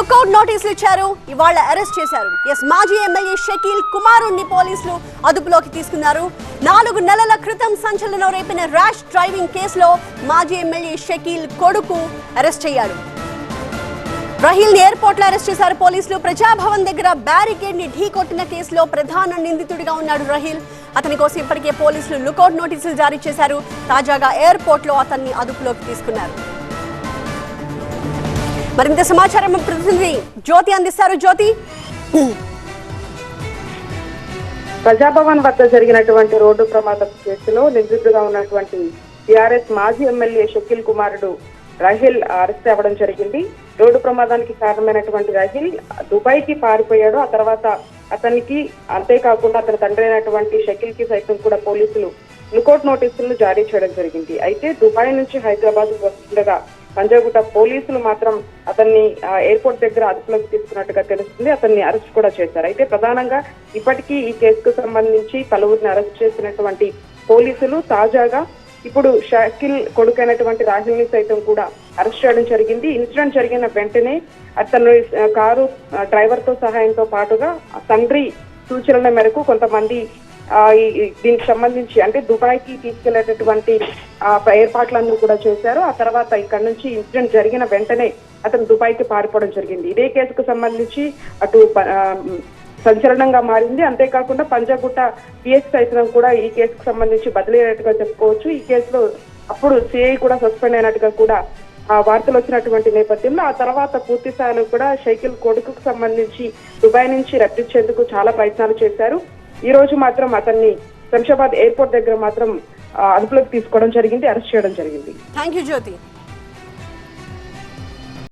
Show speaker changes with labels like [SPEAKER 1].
[SPEAKER 1] Lookout నోటీసులు ఇచ్చారు. ఇవాళ అరెస్ట్ చేశారు. మాజీ ఎమ్మెల్యే షకీల్ కుమారుణ్ణి పోలీసులు అదుపులోకి తీసుకున్నారు. 4 నెలల క్రితం సంచలనం రేపిన ర్యాష్ డ్రైవింగ్ కేసులో మాజీ ఎమ్మెల్యే షకీల్ కొడుకు అరెస్ట్ అయ్యాడు. రహీల్ ని ఎయిర్పోర్ట్ లో అరెస్ట్ చేశారు పోలీసులు. ప్రజాభవన్ దగ్గర బ్యారికేడ్ ని ఢీకొట్టిన కేసులో ప్రధాన నిందితుడిగా ఉన్నాడు రహీల్. అతని కోసం ఇప్పటికే పోలీసులు లుకౌట్ నోటీసులు జారీ చేశారు. తాజాగా ఎయిర్పోర్ట్ లో అతన్ని అదుపులోకి తీసుకున్నారు. మరింత సమాచారం ప్రతినిధి జ్యోతి అందిస్తారు. జ్యోతి,
[SPEAKER 2] ప్రజాభవన్ వద్ద జరిగినటువంటి రోడ్డు ప్రమాదం కేసులో నిందితుడిగా ఉన్నటువంటి టీఆర్ఎస్ మాజీ ఎమ్మెల్యే షకీల్ కుమారుడు రహీల్ అరెస్ట్ అవ్వడం జరిగింది. రోడ్డు ప్రమాదానికి కారణమైనటువంటి రహీల్ దుబాయ్ కి పారిపోయాడు. ఆ తర్వాత అతనికి అంతేకాకుండా అతని తండ్రి అయినటువంటి షకీల్ కి సైతం కూడా పోలీసులు లుకౌట్ నోటీసులను జారీ చేయడం జరిగింది. అయితే దుబాయ్ నుంచి హైదరాబాద్ వస్తుండగా పంజాగుట్ట పోలీసులు మాత్రం అతన్ని ఎయిర్పోర్ట్ దగ్గర అదుపులోకి తీసుకున్నట్టుగా తెలుస్తుంది. అతన్ని అరెస్ట్ కూడా చేశారు. అయితే ప్రధానంగా ఇప్పటికీ ఈ కేసుకు సంబంధించి పలువురిని అరెస్ట్ చేసినటువంటి పోలీసులు తాజాగా ఇప్పుడు షకీల్ కొడుకైనటువంటి రాహుల్ ని సైతం కూడా అరెస్ట్ చేయడం జరిగింది. ఇన్సిడెంట్ జరిగిన వెంటనే అతను కారు డ్రైవర్ తో సహాయంతో పాటుగా తండ్రి సూచనల మేరకు కొంతమంది దీనికి సంబంధించి అంటే దుబాయ్ కి తీసుకెళ్లేటటువంటి ఏర్పాట్లన్నీ కూడా చేశారు. ఆ తర్వాత ఇక్కడ నుంచి ఇన్సిడెంట్ జరిగిన వెంటనే అతను దుబాయ్ కి పారిపోవడం జరిగింది. ఇదే కేసుకు సంబంధించి అటు సంచలనంగా మారింది. అంతేకాకుండా పంజాగుట్ట పిఎస్ సైతం కూడా ఈ కేసుకు సంబంధించి బదిలీ అయినట్టుగా చెప్పుకోవచ్చు. ఈ కేసులో అప్పుడు సిఐ కూడా సస్పెండ్ అయినట్టుగా కూడా వార్తలు వచ్చినటువంటి నేపథ్యంలో ఆ తర్వాత పూర్తి స్థాయిలో కూడా షకీల్ కొడుకుకు సంబంధించి దుబాయ్ నుంచి రప్పించేందుకు చాలా ప్రయత్నాలు చేశారు. ఈ రోజు మాత్రం అతన్ని శంషాబాద్ ఎయిర్పోర్ట్ దగ్గర మాత్రం అదుపులోకి తీసుకోవడం జరిగింది, అరెస్ట్ చేయడం జరిగింది.
[SPEAKER 1] థాంక్యూ జ్యోతి.